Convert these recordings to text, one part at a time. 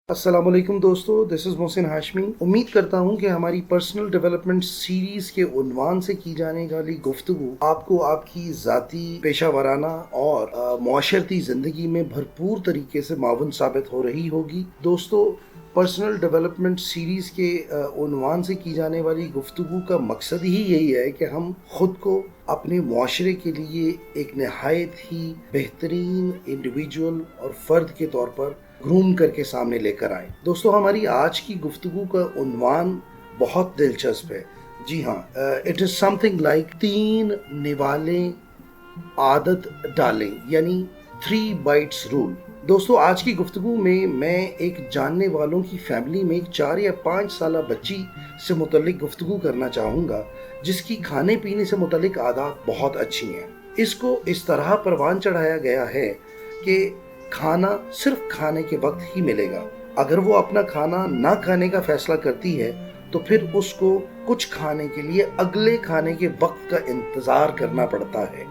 अस्सलामुअलैकुम दोस्तों, this is Mohsin Hashmi. उम्मीद करता हूँ कि हमारी पर्सनल डेवलपमेंट सीरीज़ के उन्वान से की जाने वाली गुफ्तगू आपको आपकी ज़ाती, पेशा वराना और मुआशरती ज़िंदगी में भरपूर तरीके से मावन साबित हो रही होगी। दोस्तों, पर्सनल डेवलपमेंट सीरीज़ के उन्वान से की जाने वाली गुफ्तगू का मकसद ही यही है कि हम ख़ुद को अपने मुआशरे के लिए एक नहायत ही बेहतरीन इंडिविजुअल और फ़र्द के तौर पर ग्रूम करके सामने लेकर आए। दोस्तों, हमारी आज की गुफ्तगू का उन्वान बहुत दिलचस्प है। जी हाँ, इट इज़ समथिंग लाइक 3 निवाले आदत डालें, यानी 3 बाइट्स रूल। दोस्तों, आज की गुफ्तगू में मैं एक जानने वालों की फैमिली में एक 4 या 5 साल बच्ची से मुतल्लिक गुफ्तगू करना चाहूँगा, जिसकी खाने पीने से मुतल्लिक आदत बहुत अच्छी हैं। इसको इस तरह परवान चढ़ाया गया है कि खाना सिर्फ खाने के वक्त ही मिलेगा। अगर वो अपना खाना ना खाने का फैसला करती है तो फिर उसको कुछ खाने के लिए अगले खाने के वक्त का इंतज़ार करना पड़ता है।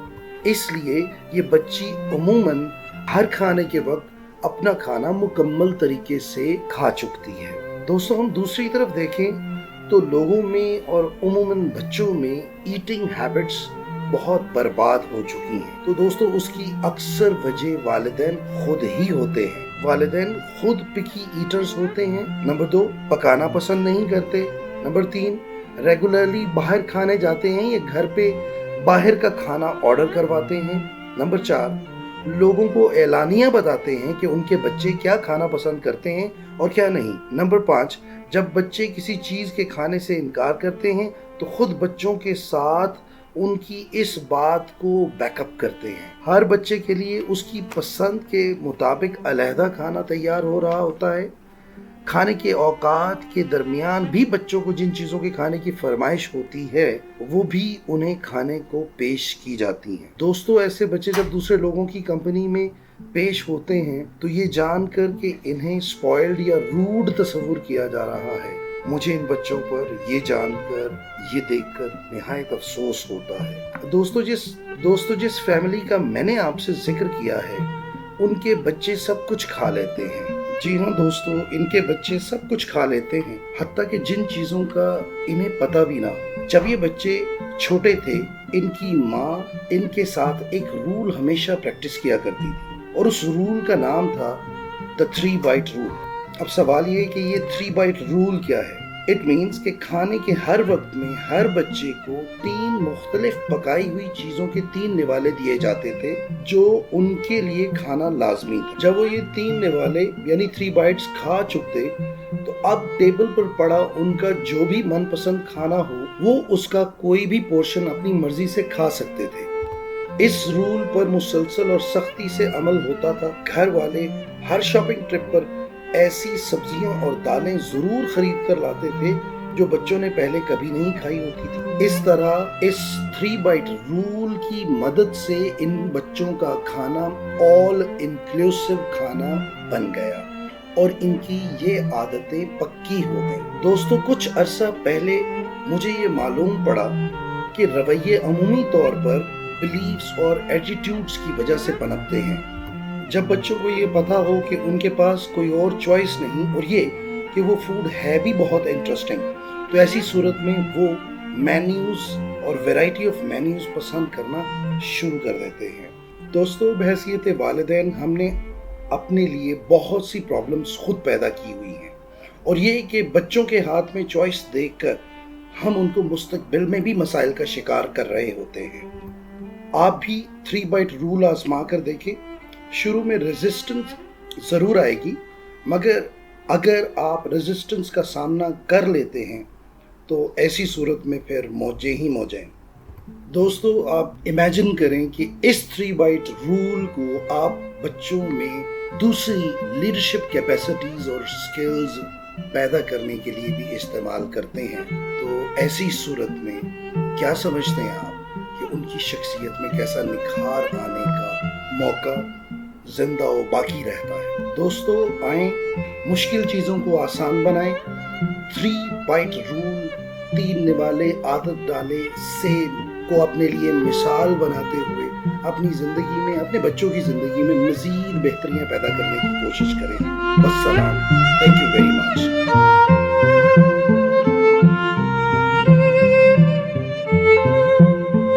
इसलिए ये बच्ची उमूमन हर खाने के वक्त अपना खाना मुकम्मल तरीके से खा चुकती है। दोस्तों, हम दूसरी तरफ देखें तो लोगों में और उमूमन बच्चों में ईटिंग हैबिट्स बहुत बर्बाद हो चुकी हैं। तो दोस्तों, उसकी अक्सर वजह वालिदैन खुद ही होते हैं। वालिदैन खुद पिकी ईटर्स होते हैं। नंबर 2, पकाना पसंद नहीं करते। नंबर 3, रेगुलरली बाहर खाने जाते हैं या घर पे बाहर का खाना ऑर्डर करवाते हैं। नंबर 4, लोगों को एलानिया बताते हैं कि उनके बच्चे क्या खाना पसंद करते हैं और क्या नहीं। नंबर 5, जब बच्चे किसी चीज़ के खाने से इनकार करते हैं तो खुद बच्चों के साथ उनकी इस बात को बैकअप करते हैं। हर बच्चे के लिए उसकी पसंद के मुताबिक अलहदा खाना तैयार हो रहा होता है। खाने के औकात के दरमियान भी बच्चों को जिन चीज़ों के खाने की फरमाइश होती है वो भी उन्हें खाने को पेश की जाती हैं। दोस्तों, ऐसे बच्चे जब दूसरे लोगों की कंपनी में पेश होते हैं तो ये जानकर कि इन्हें स्पॉइल्ड या रूड तस्वुर किया जा रहा है। मुझे इन बच्चों पर ये जानकर, ये देखकर निहायत अफसोस होता है। दोस्तों जिस फैमिली का मैंने आपसे जिक्र किया है, उनके बच्चे सब कुछ खा लेते हैं। जी हाँ दोस्तों, इनके बच्चे सब कुछ खा लेते हैं, हत्ता कि जिन चीज़ों का इन्हें पता भी ना हो। जब ये बच्चे छोटे थे, इनकी माँ इनके साथ एक रूल हमेशा प्रैक्टिस किया करती थी और उस रूल का नाम था द 3 बाइट रूल। अब सवाल ये कि ये 3 बाइट रूल क्या है? इट मीन्स कि खाने के हर वक्त में हर बच्चे को 3 मुख्तलिफ पकाई हुई चीज़ों के 3 निवाले दिए जाते थे जो उनके लिए खाना लाजमी था। जब वो ये 3 निवाले यानी 3 बाइट्स खा चुकते तो अब टेबल पर पड़ा उनका जो भी मनपसंद खाना हो वो उसका कोई भी पोर्शन अपनी मर्जी से खा सकते थे। इस रूल पर मुसलसल और सख्ती से अमल होता था। घर वाले हर शॉपिंग ट्रिप पर ऐसी सब्जियां और दालें जरूर खरीद कर लाते थे जो बच्चों ने पहले कभी नहीं खाई होती थी। इस तरह इस 3 बाइट रूल की मदद से इन बच्चों का खाना ऑल इंक्लूसिव खाना बन गया और इनकी ये आदतें पक्की हो गई। दोस्तों, कुछ अरसा पहले मुझे ये मालूम पड़ा कि रवैये अमूमी तौर पर बिलीव्स और एटीट्यूड्स की वजह से पनपते हैं। जब बच्चों को ये पता हो कि उनके पास कोई और चॉइस नहीं और ये कि वो फूड है भी बहुत इंटरेस्टिंग, तो ऐसी सूरत में वो मेन्यूज़ और वैरायटी ऑफ मेन्यूज़ पसंद करना शुरू कर देते हैं। दोस्तों, बहैसियत वालिदैन हमने अपने लिए बहुत सी प्रॉब्लम्स खुद पैदा की हुई हैं और ये कि बच्चों के हाथ में चॉइस देखकर हम उनको मुस्तकबिल में भी मसाइल का शिकार कर रहे होते हैं। आप भी 3 बाइट रूल आजमा कर देखें। शुरू में रेजिस्टेंस ज़रूर आएगी, मगर अगर आप रेजिस्टेंस का सामना कर लेते हैं तो ऐसी सूरत में फिर मौजें ही मौजें। दोस्तों, आप इमेजिन करें कि इस 3 बाइट रूल को आप बच्चों में दूसरी लीडरशिप कैपेसिटीज़ और स्किल्स पैदा करने के लिए भी इस्तेमाल करते हैं, तो ऐसी सूरत में क्या समझते हैं आप कि उनकी शख्सियत में कैसा निखार आने का मौका जिंदा और बाकी रहता है। दोस्तों, आए मुश्किल चीज़ों को आसान बनाएं। 3 बाइट रूल, 3 निवाले आदत डाले से को अपने लिए मिसाल बनाते हुए अपनी ज़िंदगी में, अपने बच्चों की ज़िंदगी में मज़ीद बेहतरियाँ पैदा करने की कोशिश करें। वस्सलाम।